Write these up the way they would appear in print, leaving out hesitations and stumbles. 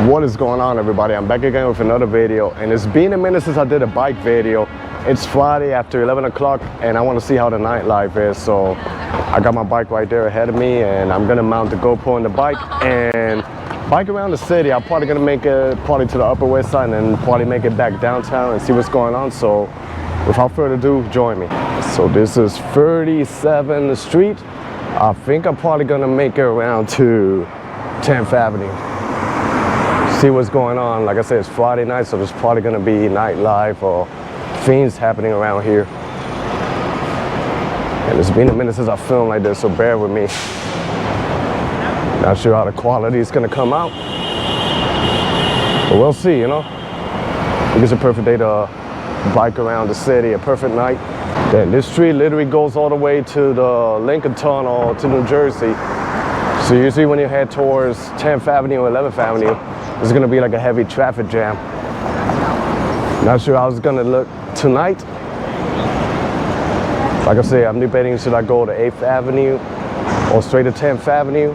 What is going on, everybody? I'm back again with another video, and it's been a minute since I did a bike video. It's Friday after 11 o'clock and I want to see how the nightlife is, so I got my bike right there ahead of me and I'm gonna mount the GoPro on the bike and bike around the city. I'm probably gonna make it probably to the Upper West Side and then probably make it back downtown and see what's going on. So without further ado, join me. So this is 37th Street. I think I'm probably gonna make it around to 10th Avenue. See what's going on. Like I said, it's Friday night, so there's probably gonna be nightlife or things happening around here. And it's been a minute since I filmed like this, so bear with me. Not sure how the quality is gonna come out, but we'll see, you know. I think it's a perfect day to bike around the city, a perfect night. Then this street literally goes all the way to the Lincoln Tunnel to New Jersey. So usually when you head towards 10th Avenue or 11th Avenue, there's gonna be like a heavy traffic jam. Not sure how it's gonna look tonight. Like I say, I'm debating, should I go to 8th Avenue or straight to 10th Avenue?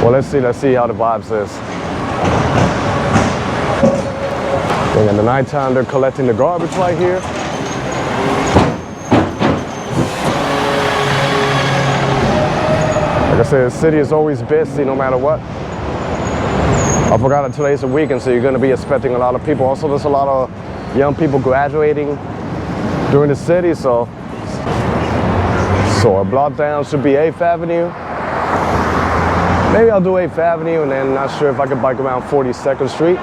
Well, let's see how the vibes is. And in the nighttime, they're collecting the garbage right here. Like I said, the city is always busy no matter what. I forgot that today's a weekend, so you're going to be expecting a lot of people. Also, there's a lot of young people graduating during the city, so a block down should be 8th Avenue. Maybe I'll do 8th Avenue, and then not sure if I can bike around 42nd Street.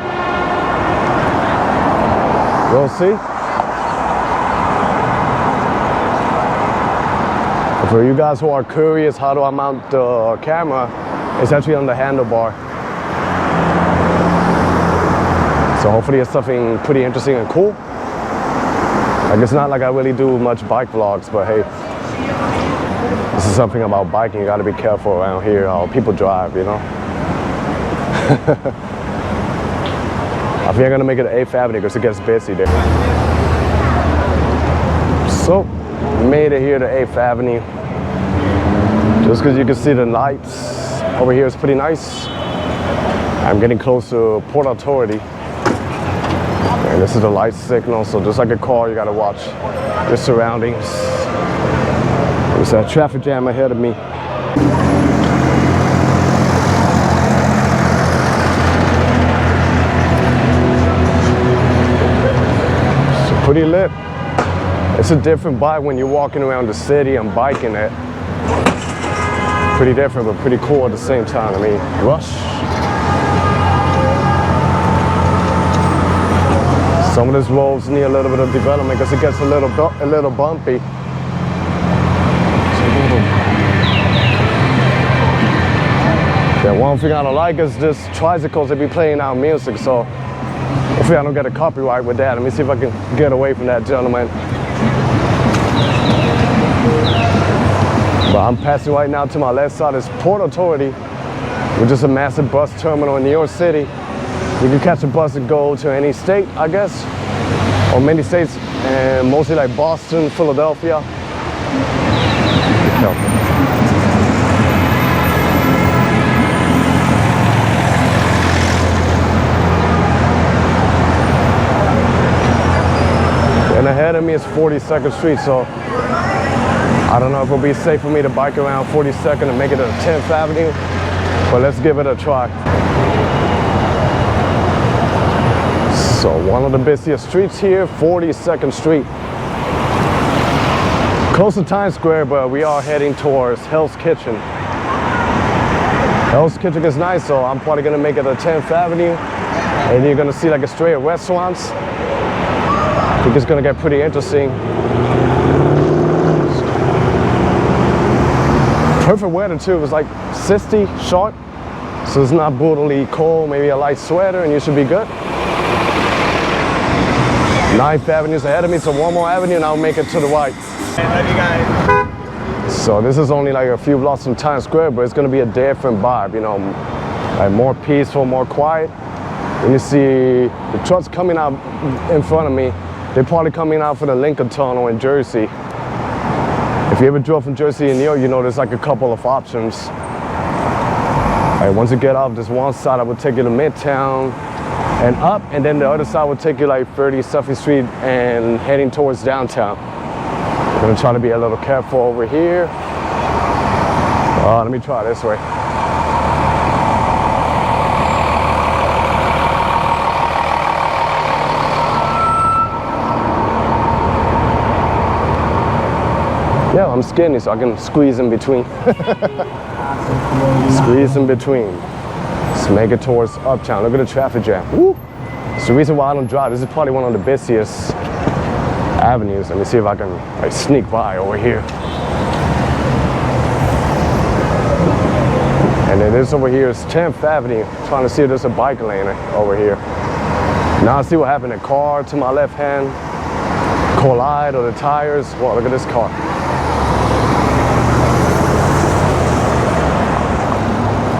We'll see. For you guys who are curious, how do I mount the camera? It's actually on the handlebar. So hopefully it's something pretty interesting and cool. Like, it's not like I really do much bike vlogs, but hey, this is something about biking. You gotta be careful around here how people drive, you know? I think I'm gonna make it to 8th Avenue because it gets busy there. So, made it here to 8th Avenue. Just because you can see the lights over here is pretty nice. I'm getting close to Port Authority. And this is the light signal, so just like a car, you gotta watch your surroundings. There's a traffic jam ahead of me. So pretty lit. It's a different vibe when you're walking around the city and biking it. Pretty different, but pretty cool at the same time. I mean, rush. Some of these roads need a little bit of development because it gets a little bumpy. Yeah, one thing I don't like is this tricycles, they be playing out music, so hopefully I don't get a copyright with that. Let me see if I can get away from that gentleman. But I'm passing right now to my left side is Port Authority, which is a massive bus terminal in New York City. You can catch a bus and go to any state, I guess, or many states, and mostly like Boston, Philadelphia. And ahead of me is 42nd Street, so I don't know if it'll be safe for me to bike around 42nd and make it to 10th Avenue, but let's give it a try. So one of the busiest streets here, 42nd Street. Close to Times Square, but we are heading towards Hell's Kitchen. Hell's Kitchen is nice, so I'm probably gonna make it to 10th Avenue. And you're gonna see like a string of restaurants. I think it's gonna get pretty interesting. Perfect weather too, it was like 60 short. So it's not brutally cold, maybe a light sweater and you should be good. 9th Avenue is ahead of me, so one more avenue and I'll make it to the right. Love you guys. So this is only like a few blocks from Times Square, but it's gonna be a different vibe, you know, like more peaceful, more quiet. When you see the trucks coming out in front of me, they're probably coming out for the Lincoln Tunnel in Jersey. If you ever drove from Jersey in New York, you know there's like a couple of options. Right, once you get off this one side, I will take you to Midtown and up, and then the other side will take you like 30 Suffolk Street and heading towards downtown. I'm gonna try to be a little careful over here. Let me try this way. Yeah, I'm skinny, so I can squeeze in between. Squeeze in between. Let's make it towards Uptown. Look at the traffic jam. Woo! It's the reason why I don't drive. This is probably one of the busiest avenues. Let me see if I can like sneak by over here. And then this over here is 10th Avenue. Trying to see if there's a bike lane over here. Now I see what happened. A car to my left hand collide, or the tires. Well, look at this car.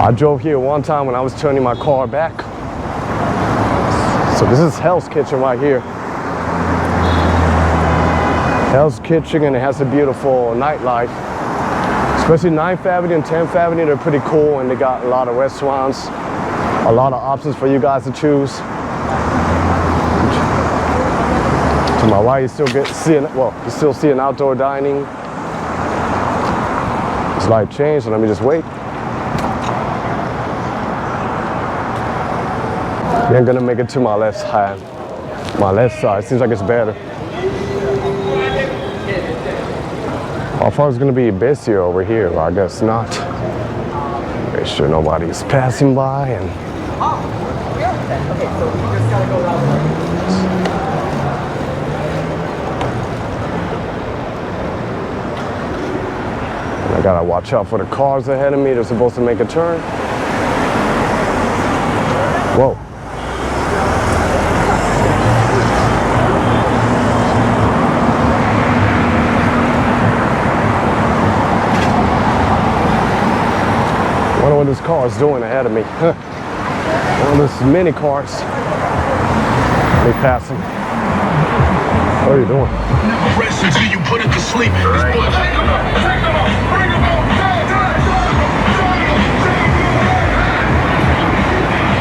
I drove here one time when I was turning my car back. So this is Hell's Kitchen right here. Hell's Kitchen, and it has a beautiful nightlife. Especially 9th Avenue and 10th Avenue, they're pretty cool, and they got a lot of restaurants, a lot of options for you guys to choose. To my right, you still see an outdoor dining. It's light change, so let me just wait. I'm gonna make it to my left hand. My left side, seems like it's better. I thought it was gonna be busier over here, but I guess not. Make sure nobody's passing by and. Okay, so you just gotta go around. I gotta watch out for the cars ahead of me. They're supposed to make a turn. Whoa. I wonder what this car is doing ahead of me. One of those mini cars. They pass him. What are you doing? Rest until you put it to sleep.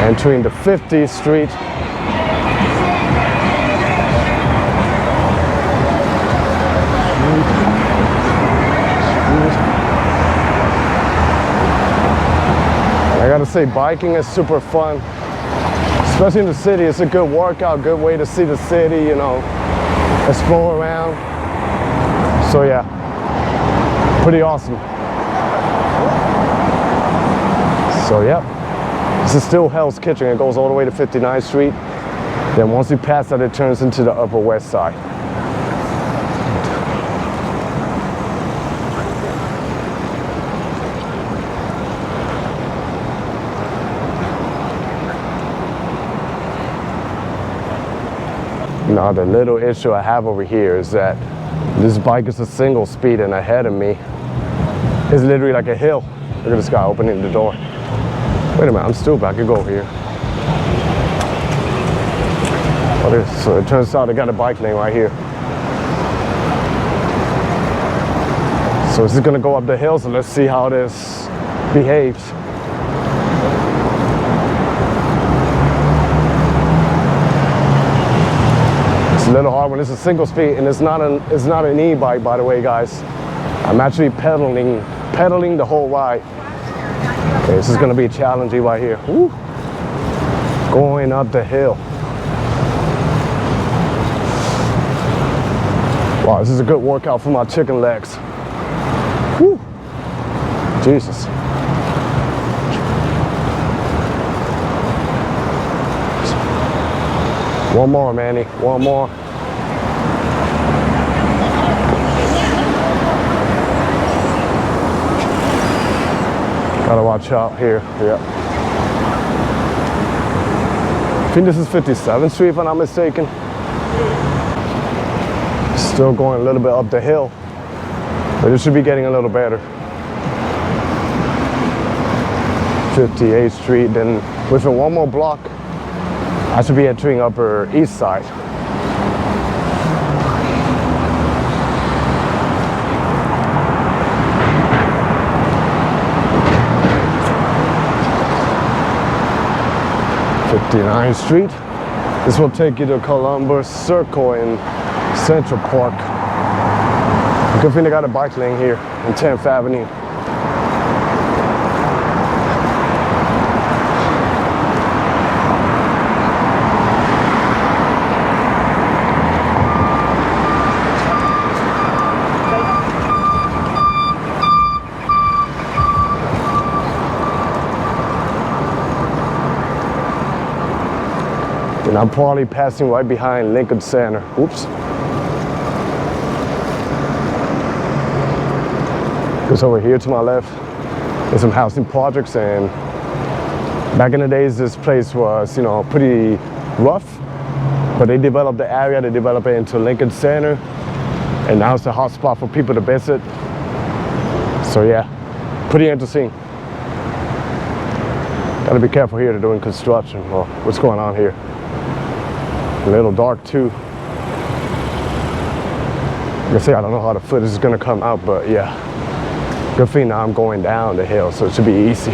Entering the 50th Street. I gotta say, biking is super fun, especially in the city. It's a good workout, good way to see the city, you know, explore around. So yeah, pretty awesome. So yeah, this is still Hell's Kitchen. It goes all the way to 59th Street. Then once you pass that, it turns into the Upper West Side. Now the little issue I have over here is that this bike is a single speed, and ahead of me is literally like a hill. Look at this guy opening the door. Wait a minute, I'm stupid, I could go over here. So it turns out they got a bike lane right here. So this is gonna go up the hill, so let's see how this behaves. A little hard when it's a single speed, and it's not an e-bike, by the way, guys. I'm actually pedaling the whole ride. Okay, this is gonna be challenging right here. Woo. Going up the hill. Wow, this is a good workout for my chicken legs. Woo. Jesus. One more, Manny, one more. Gotta watch out here, yeah. I think this is 57th Street, if I'm not mistaken. Still going a little bit up the hill, but it should be getting a little better. 58th Street, then within one more block, I should be entering Upper East Side. 59th Street. This will take you to Columbus Circle in Central Park. Good thing they got a bike lane here in 10th Avenue. And I'm probably passing right behind Lincoln Center. Oops. Because over here to my left, there's some housing projects, and back in the days, this place was, you know, pretty rough, but they developed the area, they developed it into Lincoln Center, and now it's a hot spot for people to visit. So yeah, pretty interesting. Gotta be careful here, they're doing construction. Well, what's going on here? A little dark too. Like I say, I don't know how the footage is gonna come out, but yeah. Good thing now I'm going down the hill, so it should be easy.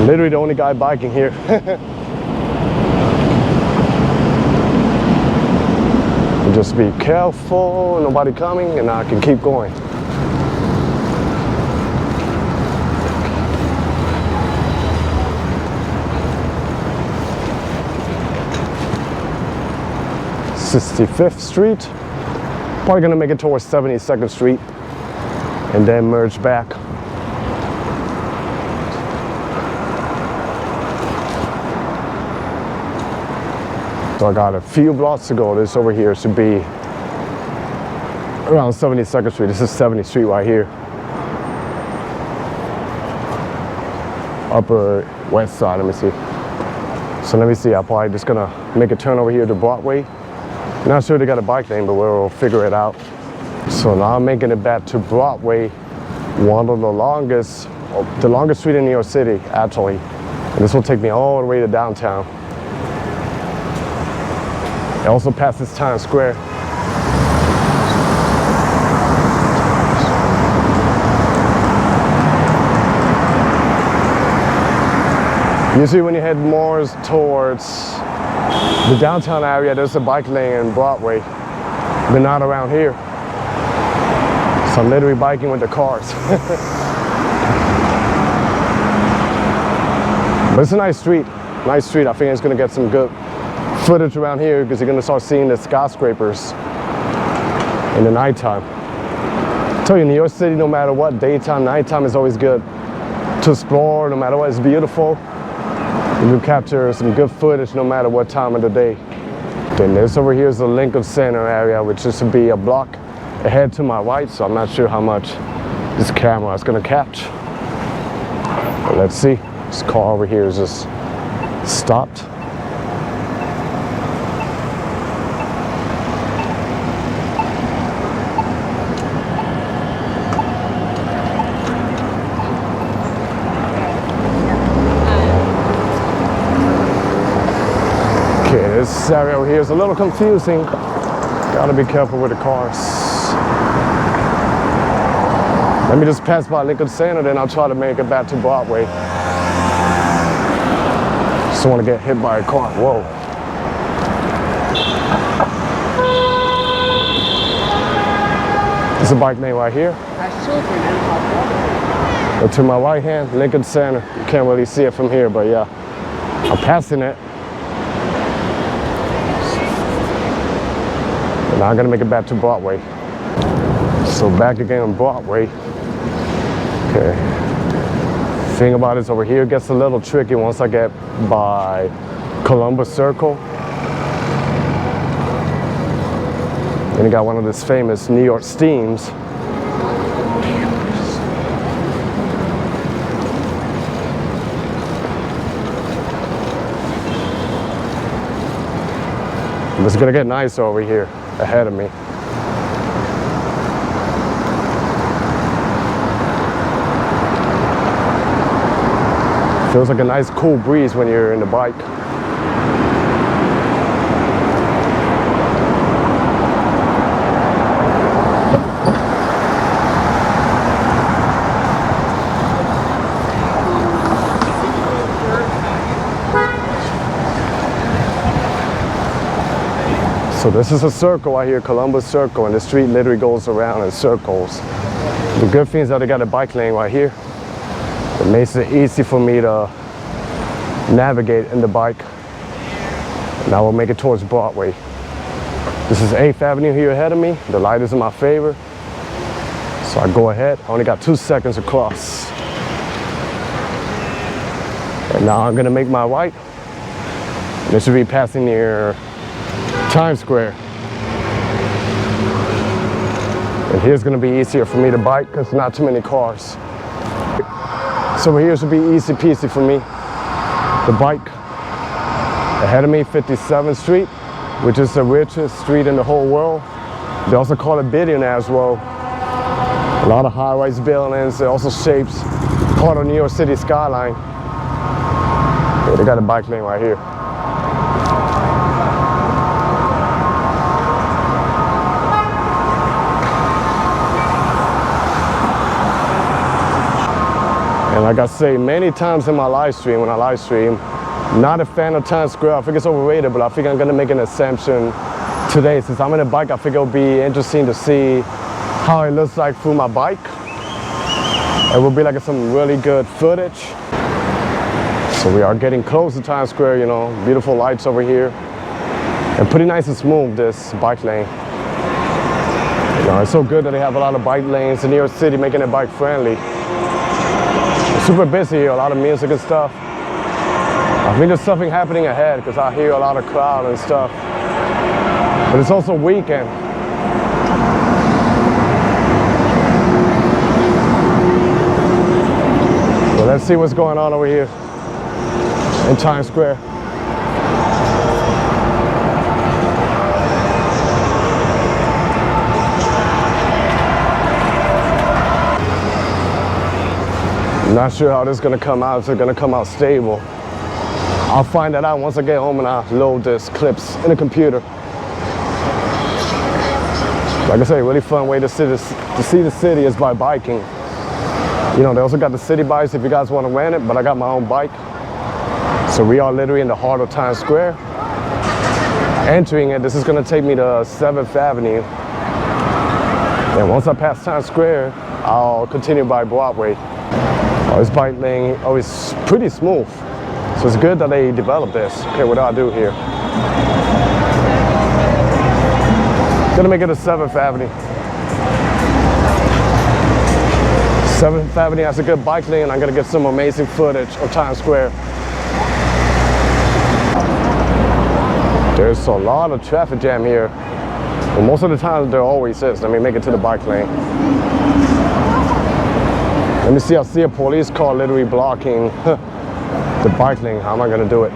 Literally the only guy biking here. Just be careful, nobody coming, and I can keep going. '65th Street. Probably gonna make it towards 72nd Street and then merge back. So I got a few blocks to go. This over here should be around 72nd Street. This is 70th Street right here. Upper West Side, let me see. So let me see, I'm probably just gonna make a turn over here to Broadway. Not sure they got a bike lane, but we'll figure it out. So now I'm making it back to Broadway, one of the longest street in New York City, actually. And this will take me all the way to downtown. It also passes Times Square. Usually when you head more towards the downtown area, there's a bike lane in Broadway, but not around here. So I'm literally biking with the cars. But it's a nice street. Nice street. I think it's gonna get some good footage around here because you're gonna start seeing the skyscrapers in the nighttime. I tell you, New York City, no matter what, daytime, nighttime is always good to explore. No matter what, it's beautiful. You can capture some good footage no matter what time of the day. Then this over here is the Lincoln Center area, which is to be a block ahead to my right, so I'm not sure how much this camera is gonna catch. But let's see. This car over here is just stopped. This area over here is a little confusing. Gotta be careful with the cars. Let me just pass by Lincoln Center, then I'll try to make it back to Broadway. Just don't want to get hit by a car. Whoa. There's a bike lane right here. Go to my right hand, Lincoln Center. You can't really see it from here, but yeah, I'm passing it. Now I'm gonna make it back to Broadway. So back again on Broadway. Okay. Thing about it is over here gets a little tricky once I get by Columbus Circle. Then you got one of these famous New York steams. It's gonna get nice over here ahead of me. Feels like a nice cool breeze when you're in the bike. So this is a circle right here, Columbus Circle, and the street literally goes around in circles. The good thing is that they got a bike lane right here. It makes it easy for me to navigate in the bike. And I will make it towards Broadway. This is 8th Avenue here ahead of me. The light is in my favor. So I go ahead. I only got 2 seconds to cross. And now I'm gonna make my right. This should be passing near Times Square. And here's gonna be easier for me to bike because not too many cars. So here should be easy peasy for me to bike. Ahead of me, 57th Street, which is the richest street in the whole world. They also call it Billionaire's Row. A lot of high-rise buildings. It also shapes part of New York City skyline. Yeah, they got a bike lane right here. And like I say many times in my live stream, when I live stream, not a fan of Times Square. I think it's overrated, but I think I'm gonna make an assumption today. Since I'm in a bike, I think it'll be interesting to see how it looks like through my bike. It will be like some really good footage. So we are getting close to Times Square, you know, beautiful lights over here. And pretty nice and smooth, this bike lane. You know, it's so good that they have a lot of bike lanes in New York City, making it bike friendly. It's super busy here, a lot of music and stuff. I think there's something happening ahead because I hear a lot of crowd and stuff. But it's also weekend. So let's see what's going on over here in Times Square. I'm not sure how this is gonna come out. Is it gonna come out stable? I'll find that out once I get home and I load this clips in the computer. Like I say, really fun way to see the city is by biking. You know, they also got the city bikes if you guys want to rent it, but I got my own bike. So we are literally in the heart of Times Square. Entering it, this is gonna take me to 7th Avenue. And once I pass Times Square, I'll continue by Broadway. Oh, this bike lane, oh, it's pretty smooth. So it's good that they developed this. Okay, what do I do here? Gonna make it to 7th Avenue. 7th Avenue has a good bike lane, and I'm gonna get some amazing footage of Times Square. There's a lot of traffic jam here. Well, most of the time there always is. Let me make it to the bike lane. Let me see, I see a police car literally blocking the bike lane. How am I gonna do it?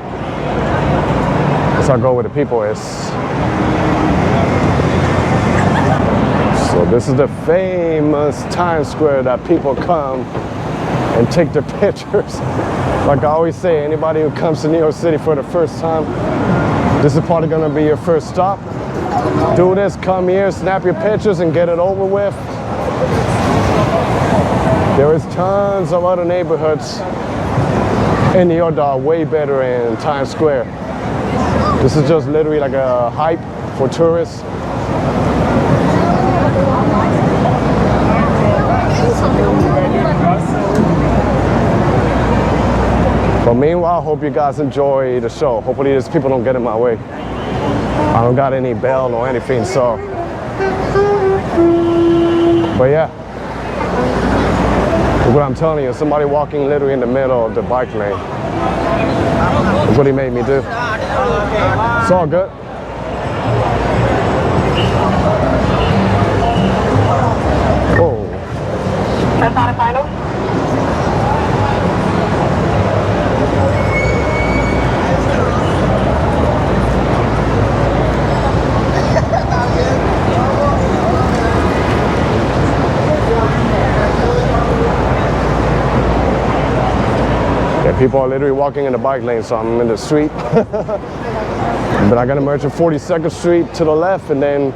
Guess I'll go where the people is. So this is the famous Times Square that people come and take their pictures. Like I always say, anybody who comes to New York City for the first time, this is probably gonna be your first stop. Do this, come here, snap your pictures and get it over with. There is tons of other neighborhoods in New York that are way better in Times Square. This is just literally like a hype for tourists. But meanwhile, I hope you guys enjoy the show. Hopefully these people don't get in my way. I don't got any bell or anything, so. But yeah. Look what I'm telling you, somebody walking literally in the middle of the bike lane. Look what he made me do. It's all good. Whoa. That's not a final? Yeah, people are literally walking in the bike lane, so I'm in the street. But I'm gonna merge in 42nd Street to the left and then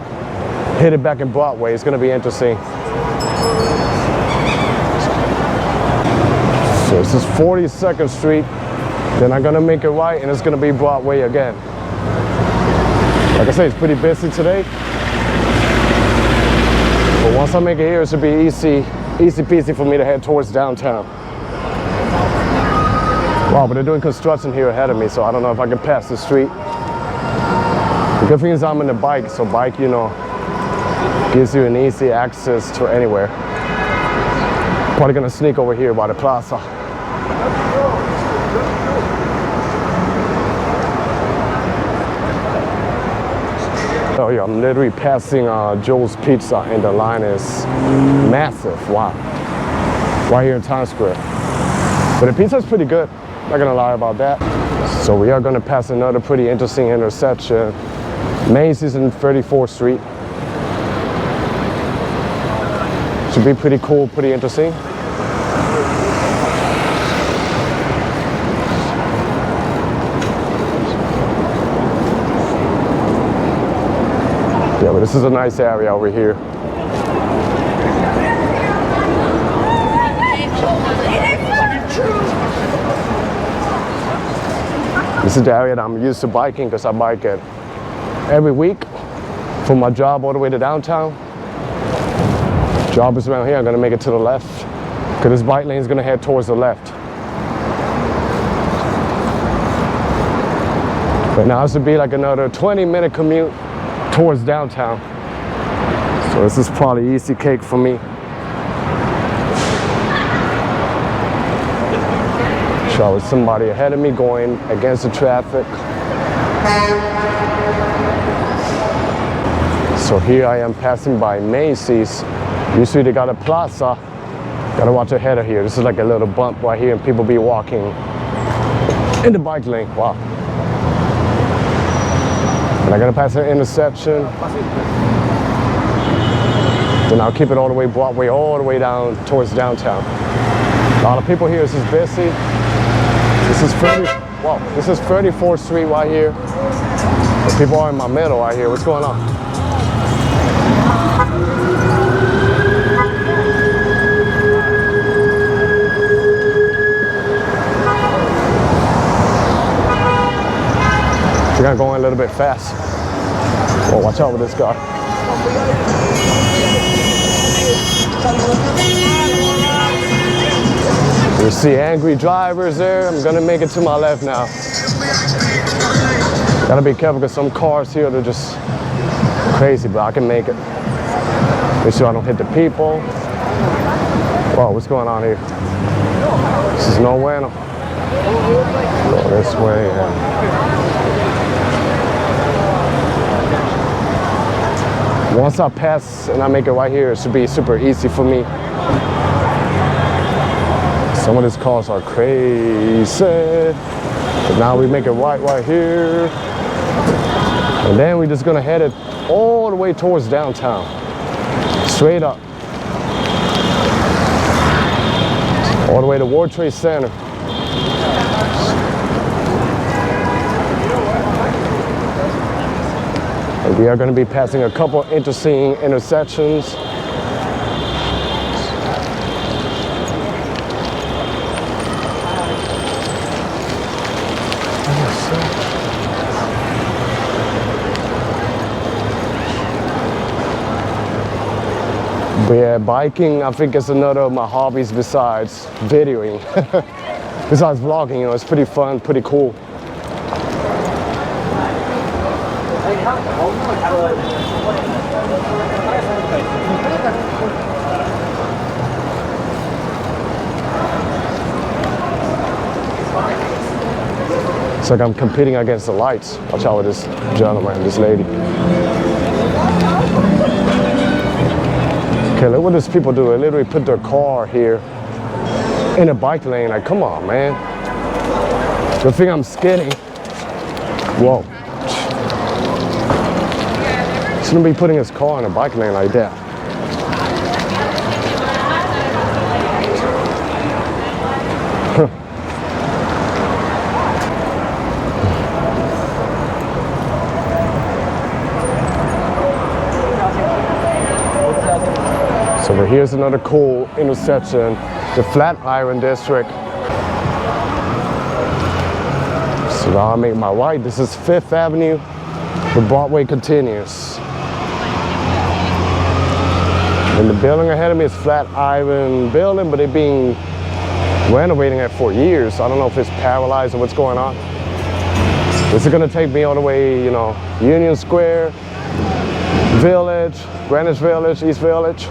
hit it back in Broadway. It's gonna be interesting. So this is 42nd Street. Then I'm gonna make it right and it's gonna be Broadway again. Like I say, it's pretty busy today. But once I make it here, it should be easy peasy for me to head towards downtown. Wow, but they're doing construction here ahead of me, so I don't know if I can pass the street. The good thing is I'm in the bike, so bike, you know, gives you an easy access to anywhere. Probably gonna sneak over here by the plaza. Oh yeah, I'm literally passing Joe's Pizza and the line is massive. Wow. Right here in Times Square. But the pizza's pretty good. Not gonna lie about that. So we are gonna pass another pretty interesting intersection. Macy's and 34th Street. Should be pretty cool, pretty interesting. Yeah, but this is a nice area over here. This is the area that I'm used to biking because I bike it every week from my job all the way to downtown. Job is around here, I'm gonna make it to the left because this bike lane is gonna head towards the left. But now this would be like another 20-minute commute towards downtown. So this is probably easy cake for me. So with somebody ahead of me going against the traffic. So here I am passing by Macy's. Usually they got a plaza. Gotta watch ahead of here. This is like a little bump right here and people be walking in the bike lane. Wow. And I gotta pass an intersection. Then I'll keep it all the way Broadway, all the way down towards downtown. A lot of people here. This is busy. This is 34th Street right here. The people are in my middle right here. What's going on? We're gonna go in a little bit fast. Oh, watch out with this guy. You see angry drivers there. I'm gonna make it to my left now. Gotta be careful because some cars here, they're just crazy, but I can make it. Make sure I don't hit the people. Whoa, what's going on here? This is no bueno. Go this way. Once I pass and I make it right here, it should be super easy for me. Some of these cars are crazy. But now we make it right here. And then we're just gonna head it all the way towards downtown. Straight up. All the way to World Trade Center. And we are gonna be passing a couple interesting intersections. But yeah, biking, I think is another of my hobbies besides videoing. Besides vlogging, you know, it's pretty fun, pretty cool. It's like I'm competing against the lights. Watch out with this gentleman, this lady. Okay, look what these people do. They literally put their car here in a bike lane. Like, come on, man. Good thing I'm skinny. Whoa. Shouldn't be putting his car in a bike lane like that. So here's another cool intersection, the Flatiron District. So now I make my right. This is 5th Avenue. The Broadway continues. And the building ahead of me is flat iron building, but they've been renovating it for years. I don't know if it's paralyzed or what's going on. This is gonna take me all the way, you know, Union Square, Village, Greenwich Village, East Village.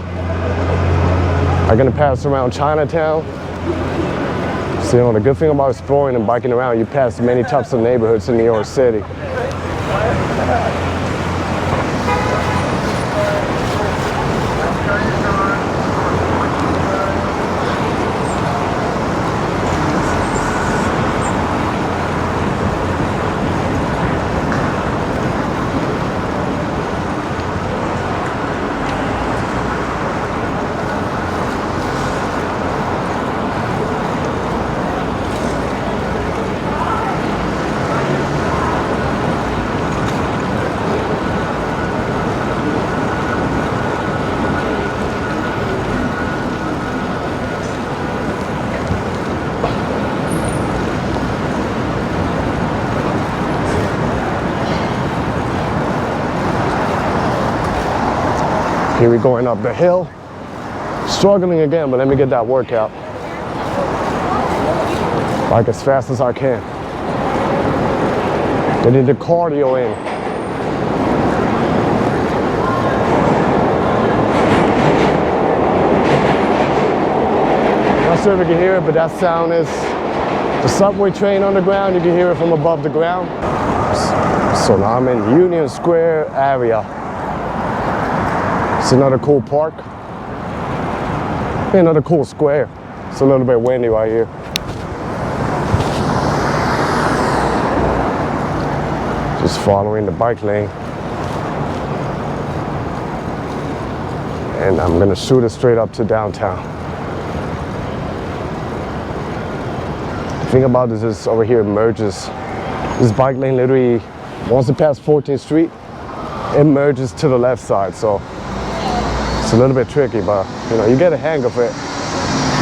I'm gonna pass around Chinatown. So, you know, the good thing about exploring and biking around, you pass many types of neighborhoods in New York City. Here we're going up the hill. Struggling again, but let me get that workout. Like as fast as I can. Getting the cardio in. Not sure if you can hear it, but that sound is the subway train on the ground. You can hear it from above the ground. So now I'm in Union Square area. It's another cool park. Another cool square. It's a little bit windy right here. Just following the bike lane. And I'm gonna shoot it straight up to downtown. The thing about this is over here it merges. This bike lane literally, once it passes 14th Street, it merges to the left side. So it's a little bit tricky, but you know, you get a hang of it.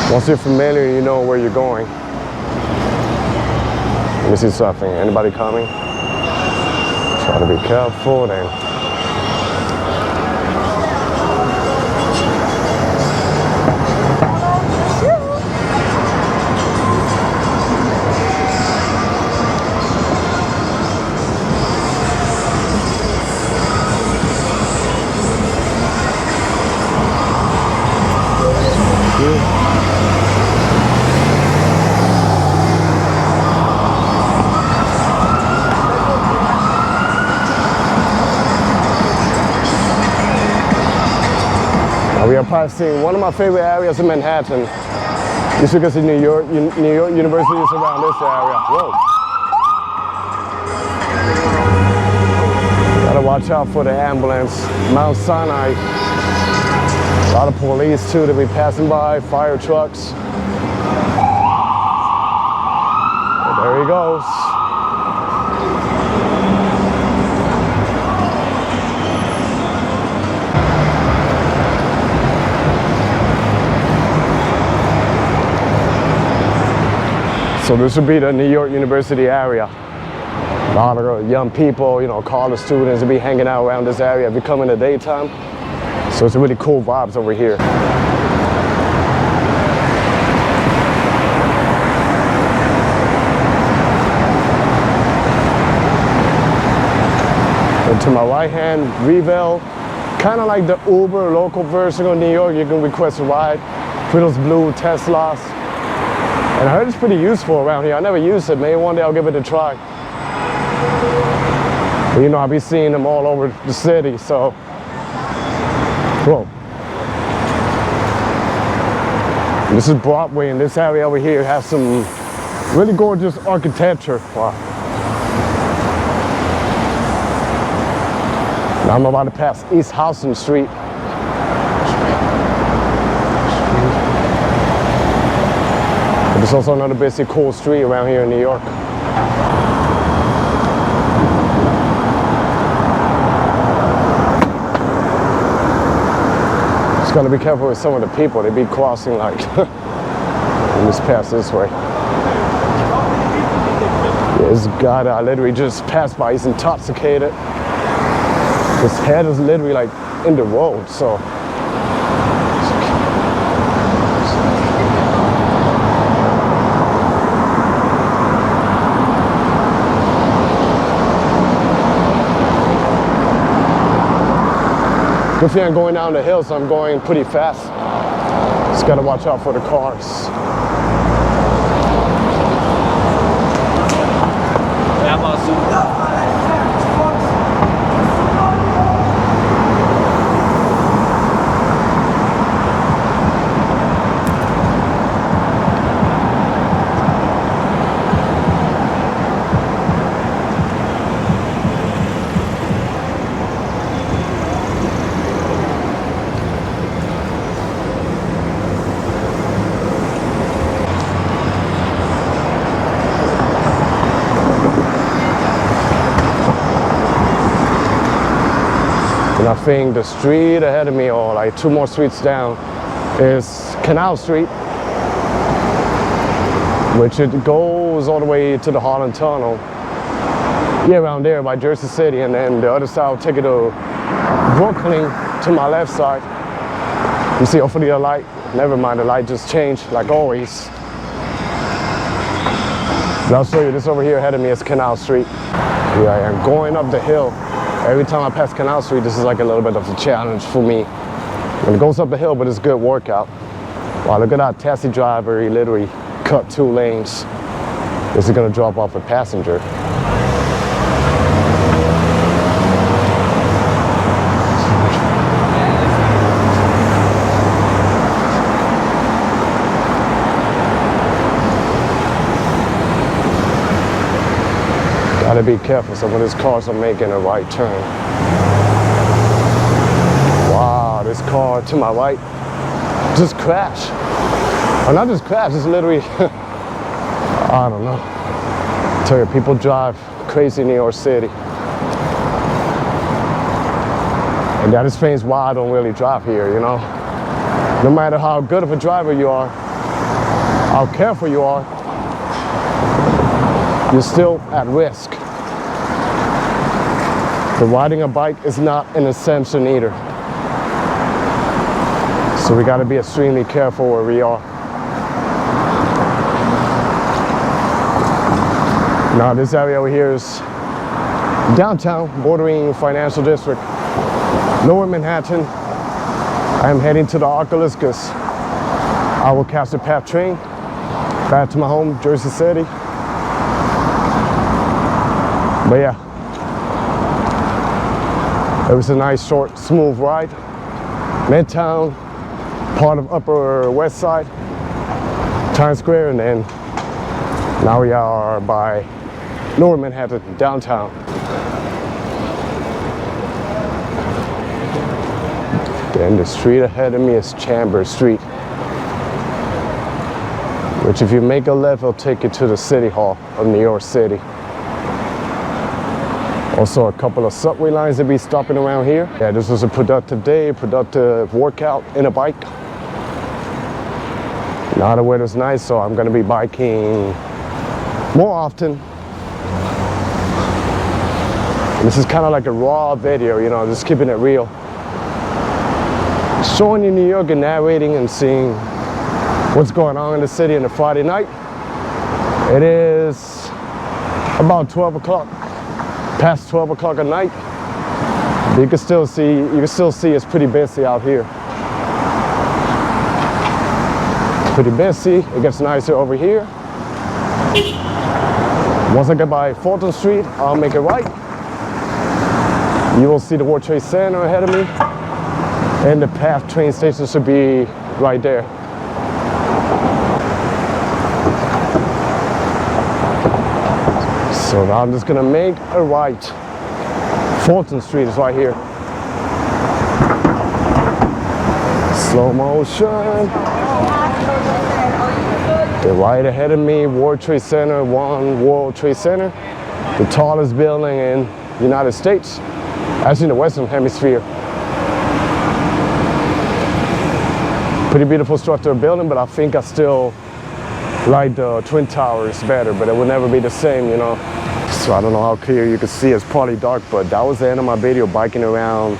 Once you're familiar, you know where you're going. Let me see something. Anybody coming? Try to be careful then. We are passing one of my favorite areas in Manhattan. You should go see New York University is around this area. Whoa. Gotta watch out for the ambulance. Mount Sinai. A lot of police too that be passing by, fire trucks. And there he goes. So this would be the New York University area. A lot of young people, you know, college students will be hanging out around this area if you come in the daytime. So it's really cool vibes over here. And to my right hand, Reville, kind of like the Uber local version of New York. You can request a ride for those blue Teslas. And I heard it's pretty useful around here. I never used it. Maybe one day I'll give it a try. But, you know, I'll be seeing them all over the city, so. Whoa. This is Broadway, and this area over here has some really gorgeous architecture. Wow. Now I'm about to pass East Houston Street. There's also another busy, cool street around here in New York. Just gotta be careful with some of the people. They be crossing like, just pass this way. Yeah, this guy that I literally just passed by, he's intoxicated. His head is literally like in the road, so. Good thing I'm going down the hill, so I'm going pretty fast. Just gotta watch out for the cars. And I think the street ahead of me, or like 2 more streets down, is Canal Street, which it goes all the way to the Harlem Tunnel. Yeah, around there by Jersey City, and then the other side will take it to Brooklyn to my left side. You see, hopefully the light, never mind, the light just changed like always. But I'll show you this over here ahead of me is Canal Street. Here I am going up the hill. Every time I pass Canal Street, this is like a little bit of a challenge for me. And it goes up the hill, but it's a good workout. Wow, look at that taxi driver, he literally cut 2 lanes. This is gonna drop off a passenger. Gotta be careful, some of these cars are making a right turn. Wow, this car to my right just crashed. Or not just crashed, it's literally, I don't know. I tell you, people drive crazy in New York City. And that explains why I don't really drive here, you know? No matter how good of a driver you are, how careful you are, you're still at risk. But riding a bike is not an assumption either. So we gotta be extremely careful where we are. Now this area over here is downtown, bordering financial district. Lower Manhattan. I am heading to the Oculus because I will catch the PATH train back to my home, Jersey City. But yeah, it was a nice, short, smooth ride. Midtown, part of Upper West Side, Times Square, and then now we are by Lower Manhattan, downtown. Then the street ahead of me is Chambers Street, which if you make a left, will take you to the City Hall of New York City. Also a couple of subway lines that be stopping around here. Yeah, this was a productive day, productive workout in a bike. Now the weather's nice, so I'm gonna be biking more often. This is kind of like a raw video, you know, just keeping it real. Showing you New York and narrating and seeing what's going on in the city on a Friday night. It is about 12 o'clock. Past 12 o'clock at night. But you can still see it's pretty busy out here. Pretty busy. It gets nicer over here. Once I get by Fulton Street, I'll make it right. You will see the World Trade Center ahead of me. And the PATH train station should be right there. So now I'm just gonna make a right. Fulton Street is right here. Slow motion. The right ahead of me, World Trade Center, One World Trade Center. The tallest building in the United States. Actually in the Western Hemisphere. Pretty beautiful structural building, but I think I still like the Twin Towers better, but it will never be the same, you know. So I don't know how clear you can see. It's probably dark, but that was the end of my video, biking around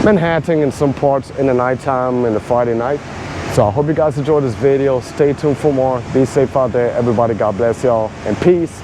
Manhattan in some parts in the nighttime and the Friday night. So I hope you guys enjoyed this video. Stay tuned for more. Be safe out there, everybody. God bless y'all, and peace.